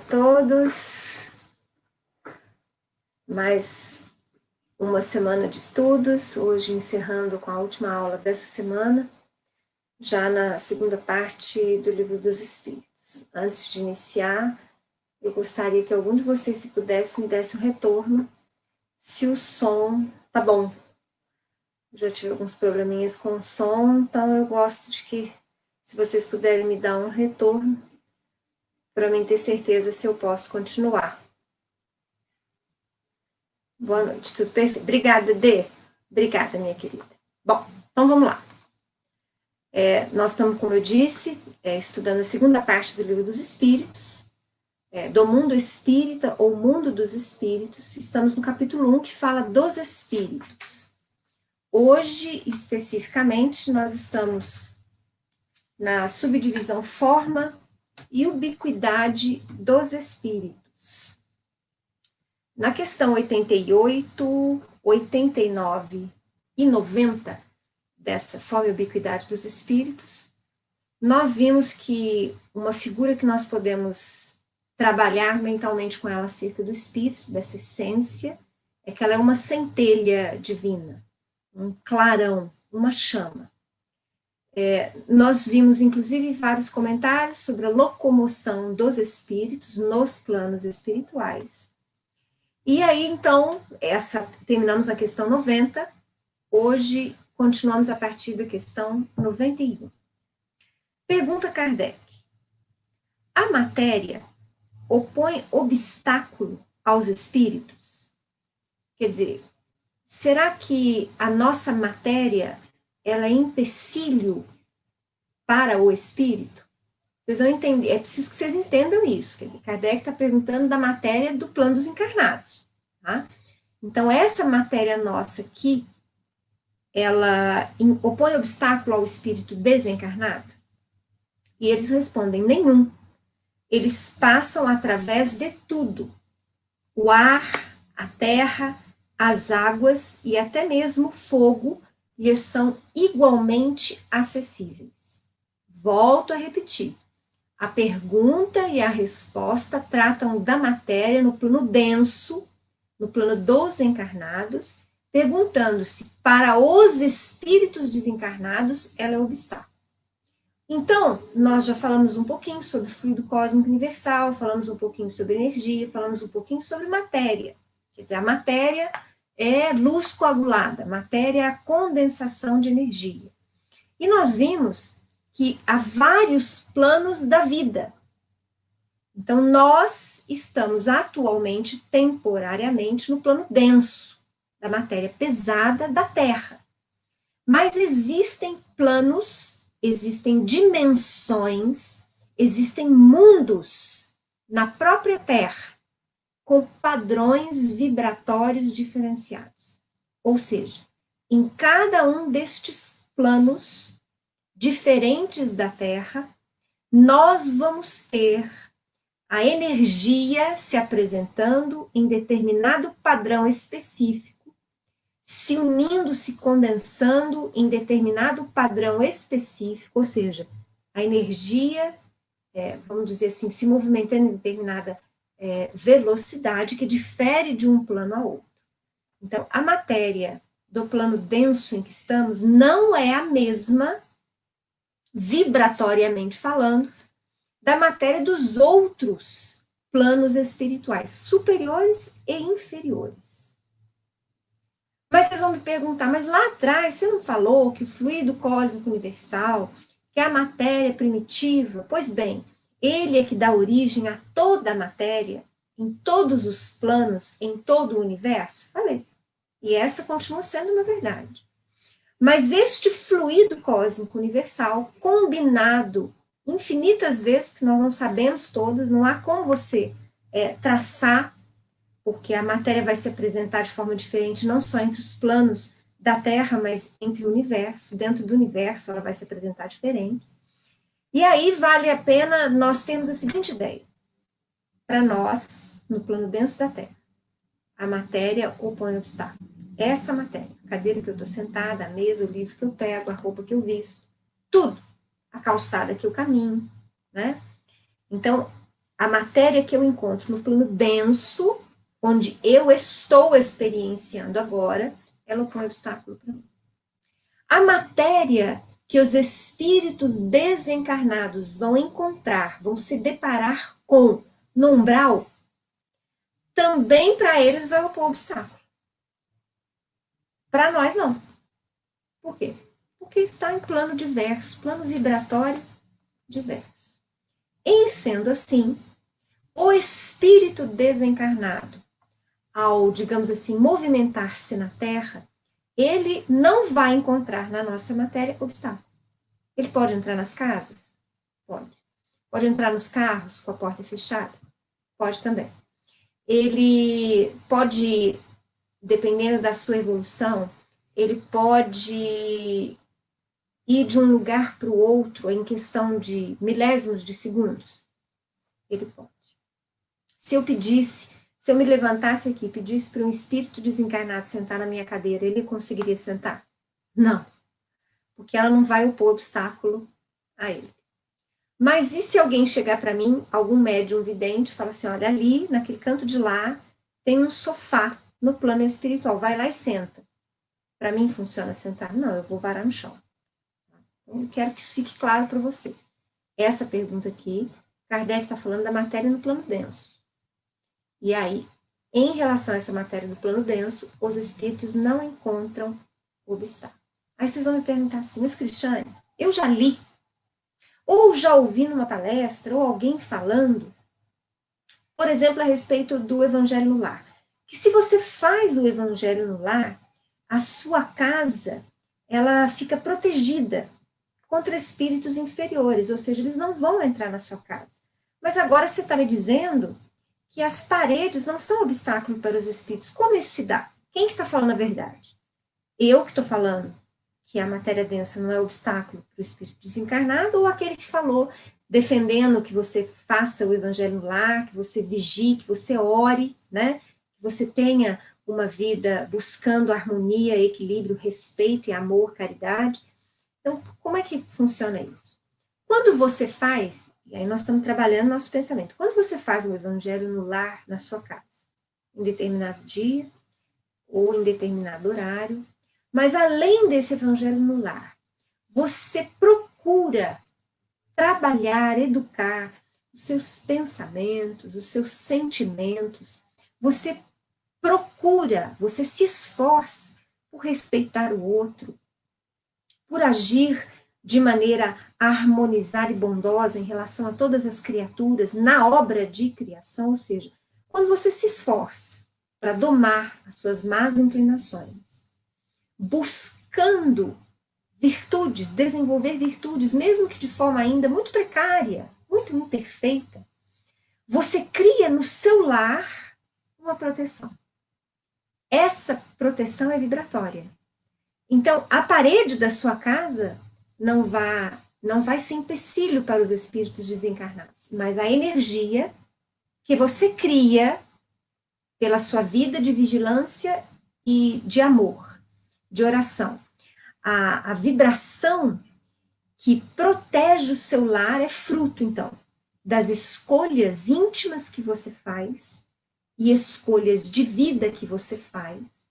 todos. Mais uma semana de estudos, hoje encerrando com a última aula dessa semana, já na segunda parte do Livro dos Espíritos. Antes de iniciar, eu gostaria que algum de vocês, se pudesse, me desse um retorno, se o som tá bom. Já tive alguns probleminhas com o som, então eu gosto de que, se vocês puderem me dar um retorno, para mim ter certeza se eu posso continuar. Boa noite, tudo perfeito. Obrigada, Dê. Obrigada, minha querida. Bom, então vamos lá. Nós estamos, como eu disse, estudando a segunda parte do Livro dos Espíritos, do mundo espírita ou mundo dos espíritos. Estamos no capítulo 1, que fala dos espíritos. Hoje, especificamente, nós estamos na subdivisão forma e ubiquidade dos espíritos. Na questão 88, 89 e 90 dessa forma e ubiquidade dos espíritos, nós vimos que uma figura que nós podemos trabalhar mentalmente com ela acerca do espírito, dessa essência, é que ela é uma centelha divina, um clarão, uma chama. Nós vimos, inclusive, vários comentários sobre a locomoção dos espíritos nos planos espirituais. E aí, então, terminamos a questão 90, hoje continuamos a partir da questão 91. Pergunta Kardec: a matéria opõe obstáculo aos espíritos? Quer dizer, será que a nossa matéria ela é empecilho para o espírito? Vocês vão entender, é preciso que vocês entendam isso. Quer dizer, Kardec está perguntando da matéria do plano dos encarnados, tá? Então, essa matéria nossa aqui, ela opõe obstáculo ao espírito desencarnado? E eles respondem: nenhum. Eles passam através de tudo. O ar, a terra, as águas e até mesmo o fogo lhes são igualmente acessíveis. Volto a repetir. A pergunta e a resposta tratam da matéria no plano denso, no plano dos encarnados, perguntando-se para os espíritos desencarnados ela é obstáculo. Então, nós já falamos um pouquinho sobre fluido cósmico universal, falamos um pouquinho sobre energia, falamos um pouquinho sobre matéria. Quer dizer, a matéria é luz coagulada, matéria é a condensação de energia. E nós vimos que há vários planos da vida. Então, nós estamos atualmente, temporariamente, no plano denso, da matéria pesada da Terra. Mas existem planos, existem dimensões, existem mundos na própria Terra, com padrões vibratórios diferenciados. Ou seja, em cada um destes planos diferentes da Terra, nós vamos ter a energia se apresentando em determinado padrão específico, se unindo, se condensando em determinado padrão específico, ou seja, a energia, vamos dizer assim, se movimentando em determinada velocidade que difere de um plano a outro. Então, a matéria do plano denso em que estamos não é a mesma, vibratoriamente falando, da matéria dos outros planos espirituais, superiores e inferiores. Mas vocês vão me perguntar, mas lá atrás você não falou que o fluido cósmico universal, que é a matéria primitiva? Pois bem, ele é que dá origem a toda a matéria, em todos os planos, em todo o universo? Falei. E essa continua sendo uma verdade. Mas este fluido cósmico universal, combinado infinitas vezes, porque nós não sabemos todas, não há como você traçar, porque a matéria vai se apresentar de forma diferente, não só entre os planos da Terra, mas entre o universo, dentro do universo ela vai se apresentar diferente. E aí vale a pena nós termos a seguinte ideia: para nós, no plano denso da Terra, a matéria opõe obstáculo. Essa matéria, a cadeira que eu estou sentada, a mesa, o livro que eu pego, a roupa que eu visto, tudo, a calçada que eu caminho, né? Então, A matéria que eu encontro no plano denso, onde eu estou experienciando agora, ela põe obstáculo para mim. A matéria que os espíritos desencarnados vão encontrar, vão se deparar com no umbral, também para eles vai opor obstáculo. Para nós, não. Por quê? Porque está em plano diverso, plano vibratório diverso. Em sendo assim, o espírito desencarnado, ao, digamos assim, movimentar-se na Terra, ele não vai encontrar na nossa matéria obstáculo. Ele pode entrar nas casas? Pode. Pode entrar nos carros com a porta fechada? Pode também. Ele pode, dependendo da sua evolução, ele pode ir de um lugar para o outro em questão de milésimos de segundos? Ele pode. Se eu pedisse, se eu me levantasse aqui e pedisse para um espírito desencarnado sentar na minha cadeira, ele conseguiria sentar? Não. Porque ela não vai opor obstáculo a ele. Mas e se alguém chegar para mim, algum médium vidente, fala assim, olha, ali, naquele canto de lá, tem um sofá no plano espiritual, vai lá e senta. Para mim funciona sentar? Não, eu vou varar no chão. Eu quero que isso fique claro para vocês. Essa pergunta aqui, Kardec está falando da matéria no plano denso. E aí, em relação a essa matéria do plano denso, os espíritos não encontram obstáculo. Aí vocês vão me perguntar assim, mas Cristiane, eu já li, ou já ouvi numa palestra, ou alguém falando, por exemplo, a respeito do Evangelho no Lar, que se você faz o Evangelho no Lar, a sua casa, ela fica protegida contra espíritos inferiores, ou seja, eles não vão entrar na sua casa. Mas agora você está me dizendo que as paredes não são obstáculo para os espíritos. Como isso se dá? Quem que está falando a verdade? Eu que estou falando que a matéria densa não é obstáculo para o espírito desencarnado, ou aquele que falou, defendendo que você faça o evangelho no lar, que você vigie, que você ore, né? Que você tenha uma vida buscando harmonia, equilíbrio, respeito e amor, caridade. Então, como é que funciona isso? Quando você faz, e aí nós estamos trabalhando nosso pensamento, quando você faz o evangelho no lar, na sua casa, em determinado dia ou em determinado horário, mas além desse evangelho no lar, você procura trabalhar, educar os seus pensamentos, os seus sentimentos, você procura, você se esforça por respeitar o outro, por agir de maneira harmonizada e bondosa em relação a todas as criaturas na obra de criação, ou seja, quando você se esforça para domar as suas más inclinações, buscando virtudes, desenvolver virtudes, mesmo que de forma ainda muito precária, muito imperfeita, você cria no seu lar uma proteção. Essa proteção é vibratória. Então, a parede da sua casa não vai ser empecilho para os espíritos desencarnados, mas a energia que você cria pela sua vida de vigilância e de amor, de oração, a vibração que protege o seu lar é fruto, então, das escolhas íntimas que você faz e escolhas de vida que você faz,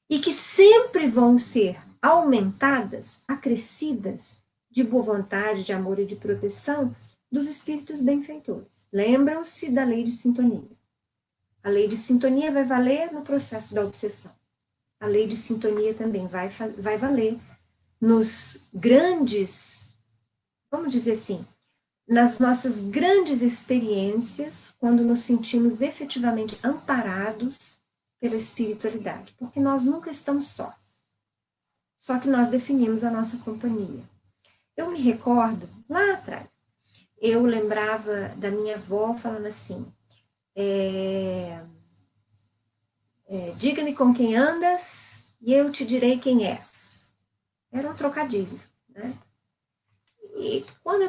e que sempre vão ser aumentadas, acrescidas de boa vontade, de amor e de proteção dos espíritos benfeitores. Lembram-se da lei de sintonia. A lei de sintonia vai valer no processo da obsessão. A lei de sintonia também vai valer nos grandes, vamos dizer assim, nas nossas grandes experiências, quando nos sentimos efetivamente amparados pela espiritualidade, porque nós nunca estamos sós. Só que nós definimos a nossa companhia. Eu me recordo, lá atrás, eu lembrava da minha avó falando assim, diga-me com quem andas e eu te direi quem és. Era um trocadilho, né? E quando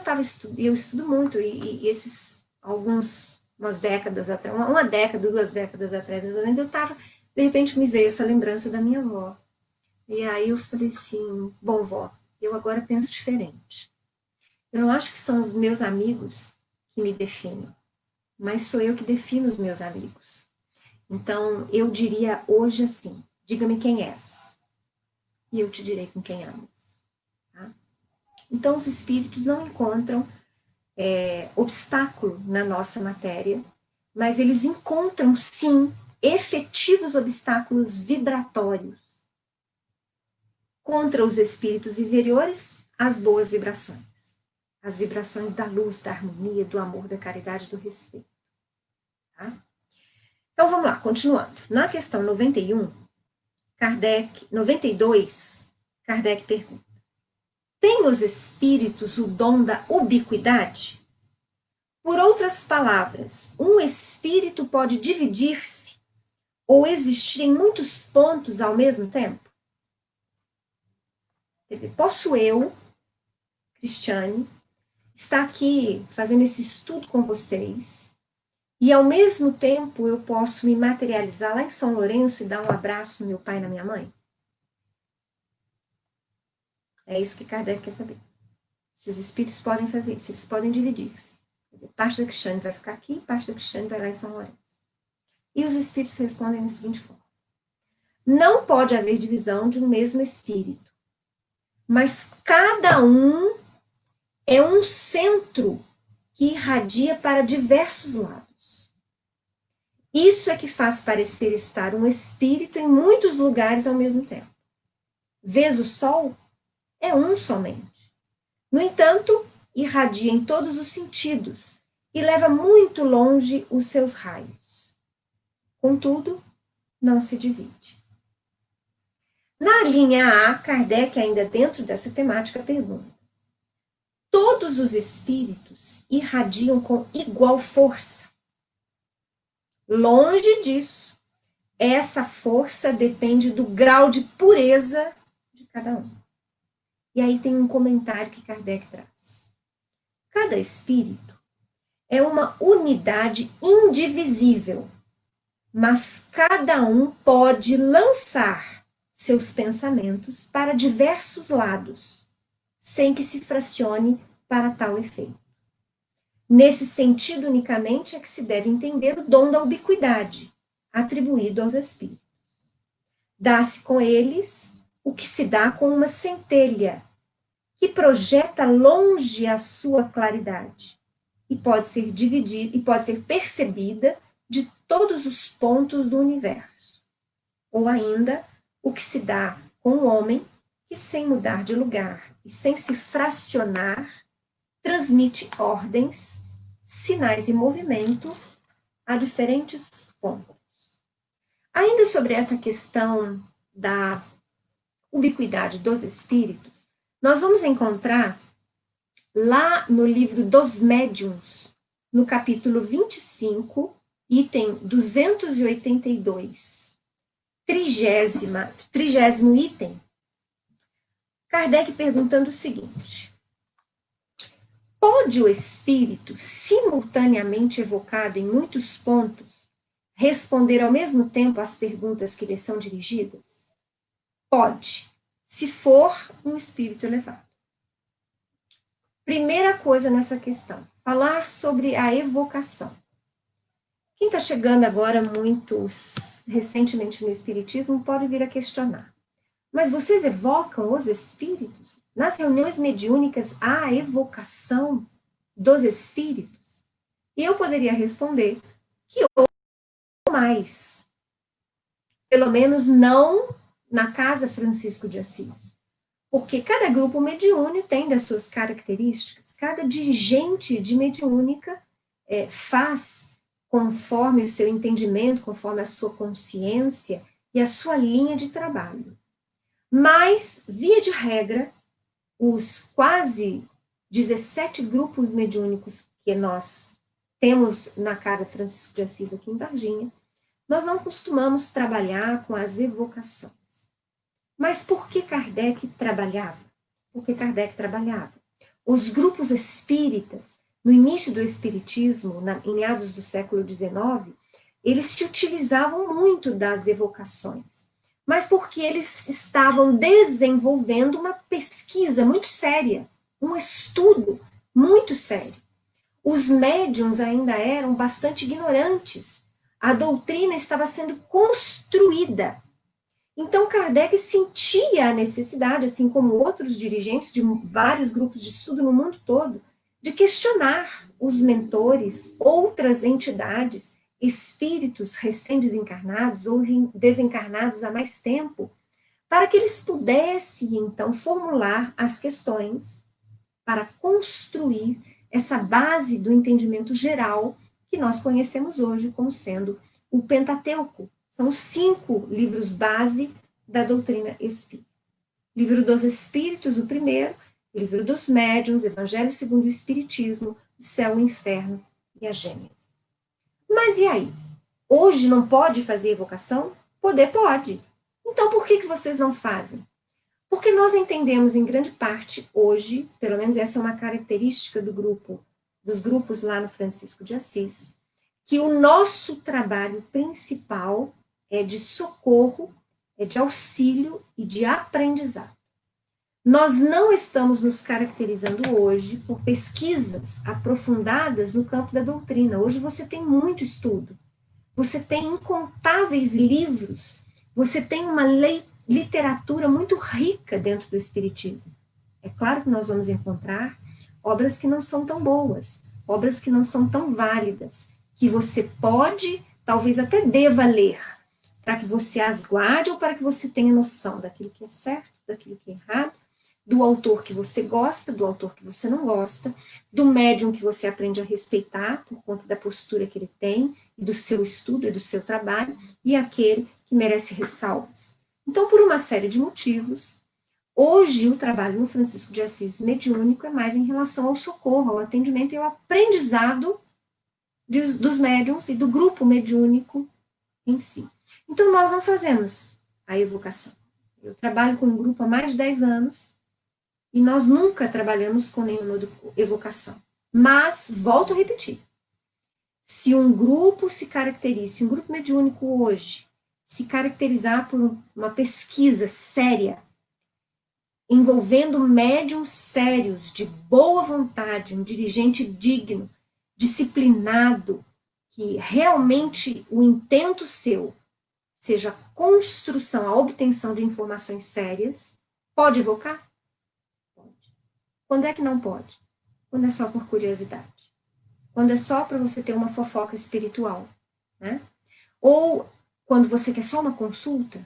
eu estudo muito, e esses umas décadas atrás, uma década, 2 décadas atrás, mais ou menos, eu estava, de repente me veio essa lembrança da minha avó. E aí eu falei assim, bom, vó, eu agora penso diferente. Eu não acho que são os meus amigos que me definem, mas sou eu que defino os meus amigos. Então, eu diria hoje assim, diga-me quem és, e eu te direi com quem amas. Tá? Então, os espíritos não encontram obstáculo na nossa matéria, mas eles encontram, sim, efetivos obstáculos vibratórios contra os espíritos inferiores, as boas vibrações. As vibrações da luz, da harmonia, do amor, da caridade, do respeito. Tá? Então, vamos lá, continuando. Na questão 92, Kardec pergunta: tem os espíritos o dom da ubiquidade? Por outras palavras, um espírito pode dividir-se ou existir em muitos pontos ao mesmo tempo? Quer dizer, posso eu, Cristiane, estar aqui fazendo esse estudo com vocês e, ao mesmo tempo, eu posso me materializar lá em São Lourenço e dar um abraço no meu pai e na minha mãe? É isso que Kardec quer saber. Se os espíritos podem fazer isso, eles podem dividir-se. Parte da Cristiane vai ficar aqui, parte da Cristiane vai lá em São Lourenço. E os espíritos respondem da seguinte forma: não pode haver divisão de um mesmo espírito, mas cada um é um centro que irradia para diversos lados. Isso é que faz parecer estar um espírito em muitos lugares ao mesmo tempo. Vês o sol? É um somente. No entanto, irradia em todos os sentidos e leva muito longe os seus raios. Contudo, não se divide. Na linha A, Kardec, ainda dentro dessa temática, pergunta: todos os espíritos irradiam com igual força? Longe disso. Essa força depende do grau de pureza de cada um. E aí tem um comentário que Kardec traz. Cada espírito é uma unidade indivisível, mas cada um pode lançar seus pensamentos para diversos lados, sem que se fracione para tal efeito. Nesse sentido, unicamente, é que se deve entender o dom da ubiquidade, atribuído aos espíritos. Dá-se com eles o que se dá com uma centelha, que projeta longe a sua claridade, e pode ser dividida, e pode ser percebida de todos os pontos do universo. Ou ainda, o que se dá com o homem, que sem mudar de lugar e sem se fracionar, transmite ordens, sinais e movimento a diferentes pontos. Ainda sobre essa questão da ubiquidade dos espíritos, nós vamos encontrar lá no livro dos Médiuns, no capítulo 25, item 282, trigésimo item, Kardec perguntando o seguinte: pode o espírito, simultaneamente evocado em muitos pontos, responder ao mesmo tempo às perguntas que lhe são dirigidas? Pode, se for um espírito elevado. Primeira coisa nessa questão, falar sobre a evocação. Quem está chegando agora muito recentemente no espiritismo pode vir a questionar. Mas vocês evocam os espíritos? Nas reuniões mediúnicas há a evocação dos espíritos? E eu poderia responder que ou mais. Pelo menos não na Casa Francisco de Assis. Porque cada grupo mediúnico tem das suas características, cada dirigente de mediúnica faz conforme o seu entendimento, conforme a sua consciência e a sua linha de trabalho. Mas, via de regra, os quase 17 grupos mediúnicos que nós temos na Casa Francisco de Assis, aqui em Varginha, nós não costumamos trabalhar com as evocações. Mas por que Kardec trabalhava? Porque Kardec trabalhava. Os grupos espíritas, no início do espiritismo, em meados do século XIX, eles se utilizavam muito das evocações, mas porque eles estavam desenvolvendo uma pesquisa muito séria, um estudo muito sério. Os médiums ainda eram bastante ignorantes. A doutrina estava sendo construída. Então, Kardec sentia a necessidade, assim como outros dirigentes de vários grupos de estudo no mundo todo, de questionar os mentores, outras entidades, espíritos recém-desencarnados ou desencarnados há mais tempo, para que eles pudessem, então, formular as questões para construir essa base do entendimento geral que nós conhecemos hoje como sendo o Pentateuco. São os 5 livros base da doutrina espírita. Livro dos Espíritos, o primeiro, Livro dos Médiuns, Evangelho segundo o Espiritismo, o Céu, o Inferno e a Gênese. Mas e aí? Hoje não pode fazer evocação? Poder pode. Então por que vocês não fazem? Porque nós entendemos em grande parte hoje, pelo menos essa é uma característica dos grupos lá no Francisco de Assis, que o nosso trabalho principal é de socorro, é de auxílio e de aprendizado. Nós não estamos nos caracterizando hoje por pesquisas aprofundadas no campo da doutrina. Hoje você tem muito estudo, você tem incontáveis livros, você tem uma literatura muito rica dentro do Espiritismo. É claro que nós vamos encontrar obras que não são tão boas, obras que não são tão válidas, que você pode, talvez até deva ler, para que você as guarde ou para que você tenha noção daquilo que é certo, daquilo que é errado, do autor que você gosta, do autor que você não gosta, do médium que você aprende a respeitar por conta da postura que ele tem, e do seu estudo e do seu trabalho, e aquele que merece ressalvas. Então, por uma série de motivos, hoje o trabalho no Francisco de Assis mediúnico é mais em relação ao socorro, ao atendimento e ao aprendizado dos médiums e do grupo mediúnico em si. Então, nós não fazemos a evocação. Eu trabalho com um grupo há mais de 10 anos e nós nunca trabalhamos com nenhuma evocação. Mas, volto a repetir, se um grupo se caracteriza, se um grupo mediúnico hoje se caracterizar por uma pesquisa séria, envolvendo médiums sérios, de boa vontade, um dirigente digno, disciplinado, que realmente o intento seu seja a construção, a obtenção de informações sérias, pode evocar? Pode. Quando é que não pode? Quando é só por curiosidade. Quando é só para você ter uma fofoca espiritual, né? Ou quando você quer só uma consulta.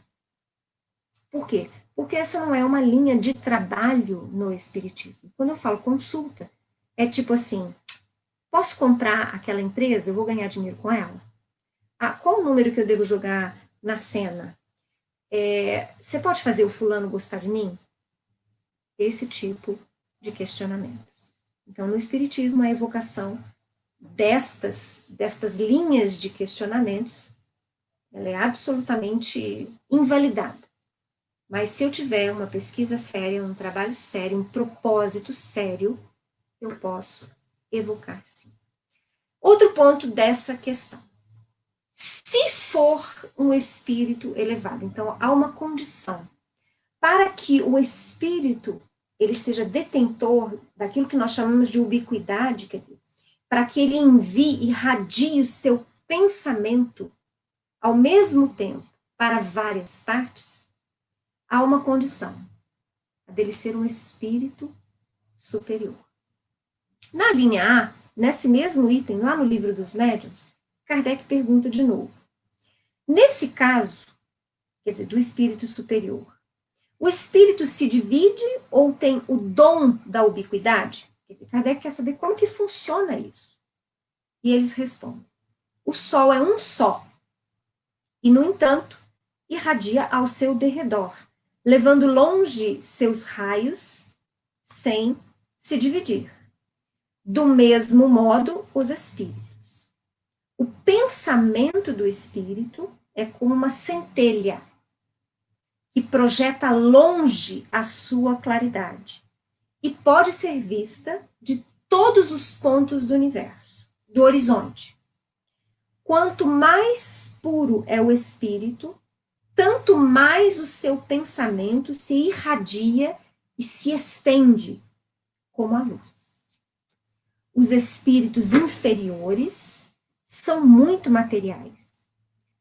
Por quê? Porque essa não é uma linha de trabalho no Espiritismo. Quando eu falo consulta, é tipo assim, posso comprar aquela empresa? Eu vou ganhar dinheiro com ela? Ah, qual o número que eu devo jogar na cena? Você pode fazer o fulano gostar de mim? Esse tipo de questionamentos. Então, no Espiritismo, a evocação destas linhas de questionamentos, ela é absolutamente invalidada. Mas se eu tiver uma pesquisa séria, um trabalho sério, um propósito sério, eu posso evocar, sim. Outro ponto dessa questão. Se for um espírito elevado, então há uma condição para que o espírito ele seja detentor daquilo que nós chamamos de ubiquidade, quer dizer, para que ele envie e irradie o seu pensamento ao mesmo tempo para várias partes, há uma condição, a dele ser um espírito superior. Na linha A, nesse mesmo item, lá no Livro dos Médiuns, Kardec pergunta de novo. Nesse caso, quer dizer, do espírito superior, o espírito se divide ou tem o dom da ubiquidade? Quer dizer, Kardec quer saber como que funciona isso. E eles respondem, o Sol é um só, e, no entanto, irradia ao seu derredor, levando longe seus raios sem se dividir. Do mesmo modo, os espíritos. O pensamento do espírito é como uma centelha que projeta longe a sua claridade e pode ser vista de todos os pontos do universo, do horizonte. Quanto mais puro é o espírito, tanto mais o seu pensamento se irradia e se estende como a luz. os espíritos inferiores são muito materiais.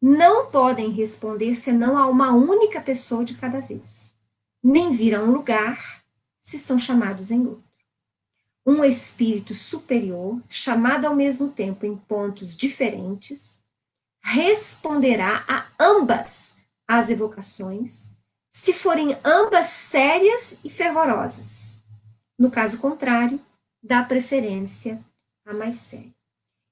Não podem responder senão a uma única pessoa de cada vez. Nem vir a um lugar se são chamados em outro. Um espírito superior, chamado ao mesmo tempo em pontos diferentes, responderá a ambas as evocações, se forem ambas sérias e fervorosas. No caso contrário, dá preferência à mais séria.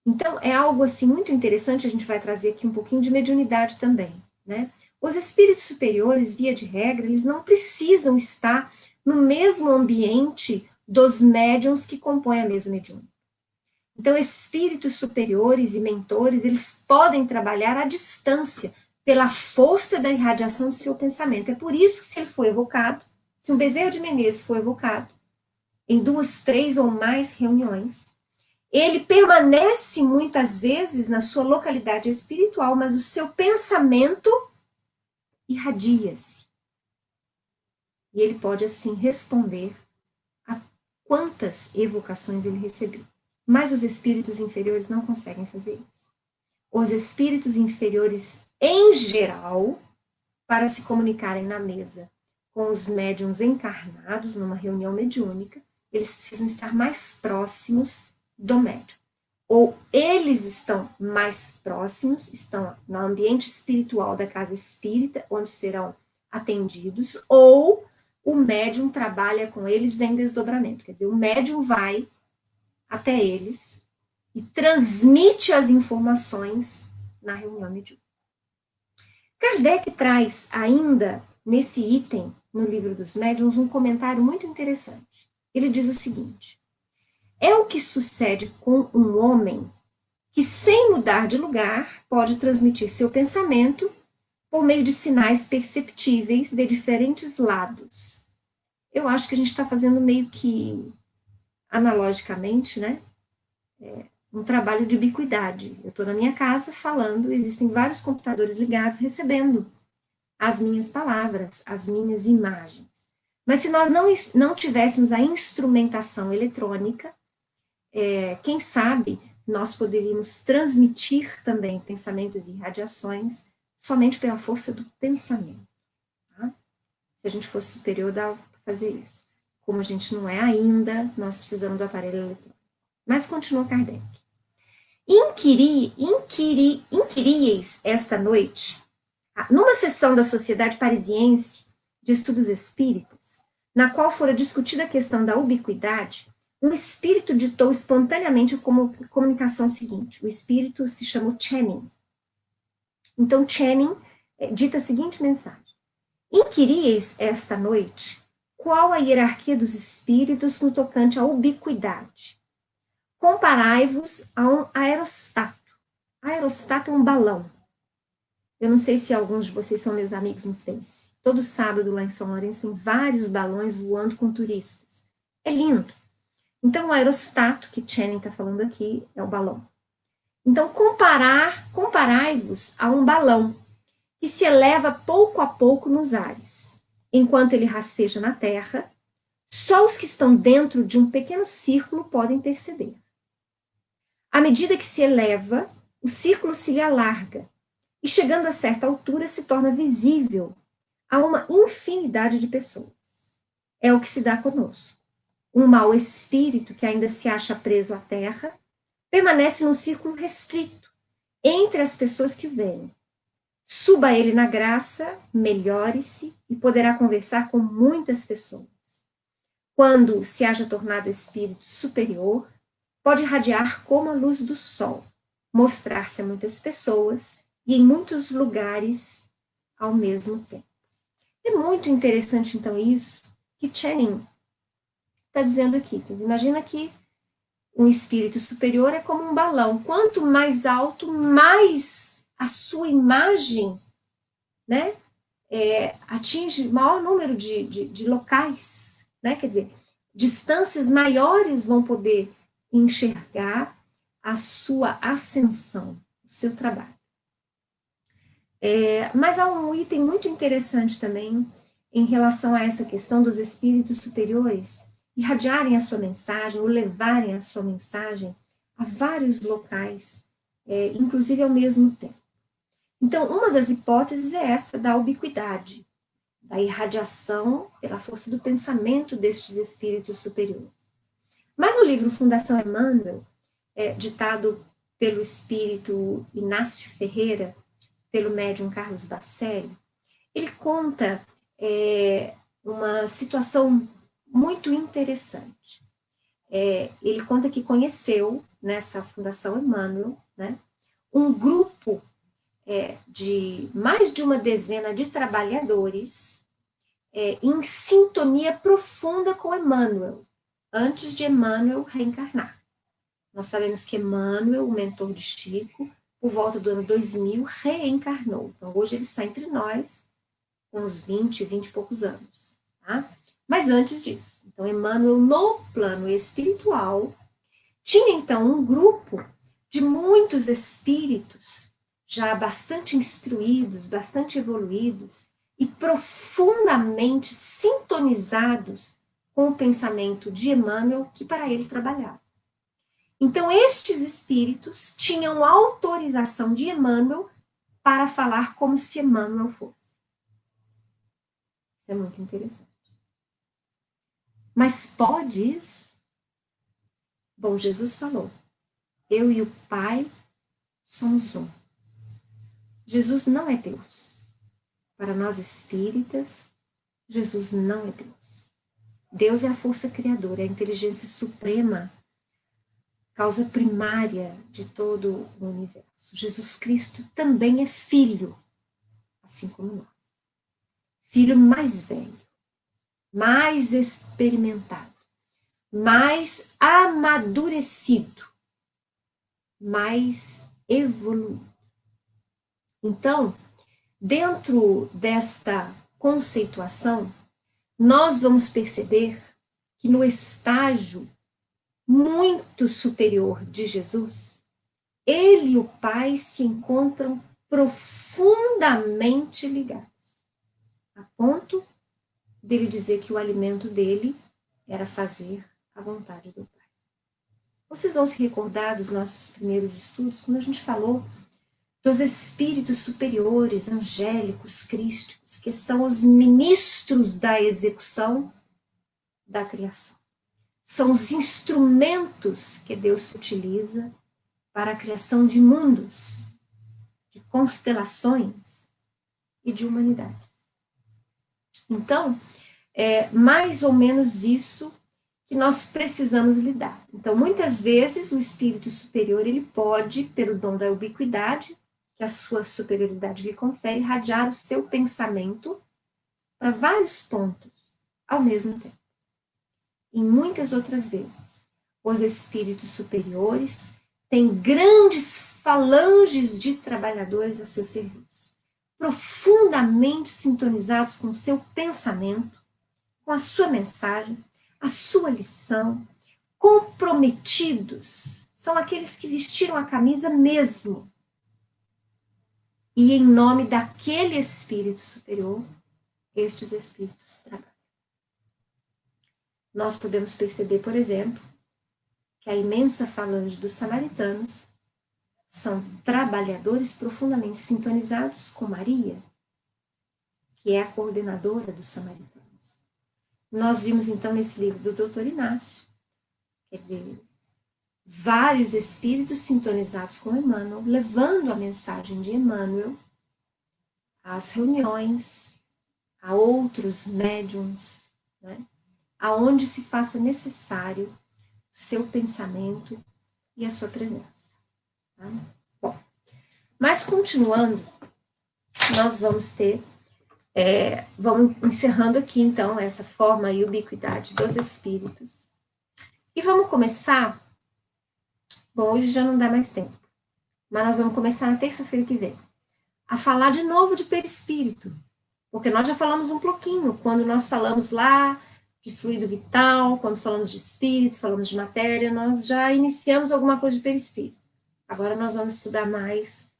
Então, é algo assim muito interessante, a gente vai trazer aqui um pouquinho de mediunidade também, né? Os espíritos superiores, via de regra, eles não precisam estar no mesmo ambiente dos médiuns que compõem a mesa mediúnica. Então, espíritos superiores e mentores, eles podem trabalhar à distância, pela força da irradiação do seu pensamento. É por isso que, se ele for evocado, se um Bezerra de Menezes for evocado, em 2, 3 ou mais reuniões, ele permanece muitas vezes na sua localidade espiritual, mas o seu pensamento irradia-se. E ele pode, assim, responder a quantas evocações ele recebeu. Mas os espíritos inferiores não conseguem fazer isso. Os espíritos inferiores, em geral, para se comunicarem na mesa com os médiuns encarnados, numa reunião mediúnica, eles precisam estar mais próximos do médium. Ou eles estão mais próximos, estão no ambiente espiritual da casa espírita, onde serão atendidos, ou o médium trabalha com eles em desdobramento. Quer dizer, o médium vai até eles e transmite as informações na reunião mediúnica. Kardec traz ainda, nesse item, no Livro dos Médiuns, um comentário muito interessante. Ele diz o seguinte: é o que sucede com um homem que, sem mudar de lugar, pode transmitir seu pensamento por meio de sinais perceptíveis de diferentes lados. Eu acho que a gente está fazendo meio que analogicamente, né? Um trabalho de ubiquidade. Eu estou na minha casa falando, existem vários computadores ligados recebendo as minhas palavras, as minhas imagens. Mas se nós não tivéssemos a instrumentação eletrônica, quem sabe nós poderíamos transmitir também pensamentos e radiações somente pela força do pensamento. Tá? Se a gente fosse superior, dava para fazer isso. Como a gente não é ainda, nós precisamos do aparelho eletrônico. Mas continua Kardec. Inquirieis esta noite, numa sessão da Sociedade Parisiense de Estudos Espíritas, na qual fora discutida a questão da ubiquidade, um espírito ditou espontaneamente a comunicação seguinte. O espírito se chamou Channing. Então, Channing dita a seguinte mensagem: inquirieis esta noite qual a hierarquia dos espíritos no tocante à ubiquidade. Comparai-vos a um aerostato. Aerostato é um balão. Eu não sei se alguns de vocês são meus amigos no Face. Todo sábado lá em São Lourenço tem vários balões voando com turistas. É lindo. Então, o aerostato que Channing está falando aqui é o balão. Então, comparai-vos a um balão que se eleva pouco a pouco nos ares. Enquanto ele rasteja na terra, só os que estão dentro de um pequeno círculo podem perceber. À medida que se eleva, o círculo se alarga e, chegando a certa altura, se torna visível a uma infinidade de pessoas. É o que se dá conosco. Um mau espírito que ainda se acha preso à terra permanece num círculo restrito entre as pessoas que vêm. Suba ele na graça, melhore-se e poderá conversar com muitas pessoas. Quando se haja tornado espírito superior, pode irradiar como a luz do sol, mostrar-se a muitas pessoas e em muitos lugares ao mesmo tempo. É muito interessante, então, isso que Channing está dizendo aqui. Imagina que um espírito superior é como um balão. Quanto mais alto, mais a sua imagem, né, atinge maior número de locais, né? Quer dizer, distâncias maiores vão poder enxergar a sua ascensão, o seu trabalho. Mas há um item muito interessante também em relação a essa questão dos espíritos superiores, irradiarem a sua mensagem, ou levarem a sua mensagem a vários locais, inclusive ao mesmo tempo. Então, uma das hipóteses é essa da ubiquidade, da irradiação pela força do pensamento destes espíritos superiores. Mas o livro Fundação Emmanuel, ditado pelo espírito Inácio Ferreira, pelo médium Carlos Bacelli, ele conta uma situação muito interessante. Ele conta que conheceu, nessa Fundação Emmanuel, né, um grupo de mais de uma dezena de trabalhadores em sintonia profunda com Emmanuel, antes de Emmanuel reencarnar. Nós sabemos que Emmanuel, o mentor de Chico, por volta do ano 2000, reencarnou. Então, hoje ele está entre nós, com uns 20 e poucos anos. Tá? Mas antes disso, então, Emmanuel, no plano espiritual, tinha, então, um grupo de muitos espíritos já bastante instruídos, bastante evoluídos e profundamente sintonizados com o pensamento de Emmanuel, que para ele trabalhava. Então, estes espíritos tinham autorização de Emmanuel para falar como se Emmanuel fosse. Isso é muito interessante. Mas pode isso? Bom, Jesus falou, eu e o Pai somos um. Jesus não é Deus. Para nós espíritas, Jesus não é Deus. Deus é a força criadora, é a inteligência suprema, causa primária de todo o universo. Jesus Cristo também é filho, assim como nós. Filho mais velho, mais experimentado, mais amadurecido, mais evoluído. Então, dentro desta conceituação, nós vamos perceber que no estágio muito superior de Jesus, ele e o Pai se encontram profundamente ligados, a ponto dele dizer que o alimento dele era fazer a vontade do Pai. Vocês vão se recordar dos nossos primeiros estudos, quando a gente falou dos espíritos superiores, angélicos, crísticos, que são os ministros da execução da criação. São os instrumentos que Deus utiliza para a criação de mundos, de constelações e de humanidades. Então, é mais ou menos isso que nós precisamos lidar. Então, muitas vezes, o espírito superior, ele pode, pelo dom da ubiquidade, que a sua superioridade lhe confere, irradiar o seu pensamento para vários pontos ao mesmo tempo. E muitas outras vezes, os espíritos superiores têm grandes falanges de trabalhadores a seu serviço, profundamente sintonizados com o seu pensamento, com a sua mensagem, a sua lição, comprometidos, são aqueles que vestiram a camisa mesmo. E em nome daquele espírito superior, estes espíritos trabalham. Nós podemos perceber, por exemplo, que a imensa falange dos samaritanos são trabalhadores profundamente sintonizados com Maria, que é a coordenadora dos samaritanos. Nós vimos, então, nesse livro do Dr. Inácio, quer dizer, vários espíritos sintonizados com Emmanuel, levando a mensagem de Emmanuel às reuniões, a outros médiums, né? Aonde se faça necessário o seu pensamento e a sua presença. Tá? Bom, mas continuando, nós vamos ter, vamos encerrando aqui então essa forma e ubiquidade dos espíritos. E vamos começar, bom, hoje já não dá mais tempo, mas nós vamos começar na terça-feira que vem, a falar de novo de perispírito, porque nós já falamos um pouquinho, quando nós falamos lá de fluido vital, quando falamos de espírito, falamos de matéria, nós já iniciamos alguma coisa de perispírito. Agora nós vamos estudar mais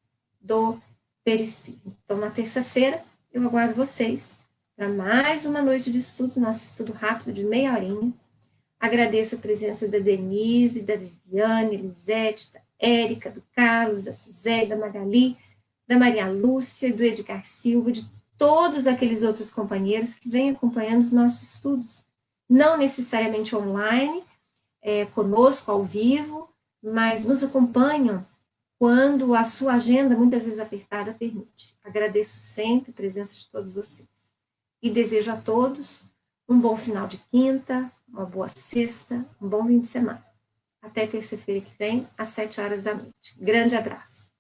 do perispírito. Então, na terça-feira, eu aguardo vocês para mais uma noite de estudos, nosso estudo rápido de meia horinha, Agradeço a presença da Denise, da Viviane, Elisete, da Érica, do Carlos, da Suzete, da Magali, da Maria Lúcia, do Edgar Silva, de todos aqueles outros companheiros que vêm acompanhando os nossos estudos. Não necessariamente online, conosco, ao vivo, mas nos acompanham quando a sua agenda, muitas vezes apertada, permite. Agradeço sempre a presença de todos vocês. E desejo a todos um bom final de quinta, uma boa sexta, um bom fim de semana. Até terça-feira que vem, às 7 horas da noite. Grande abraço.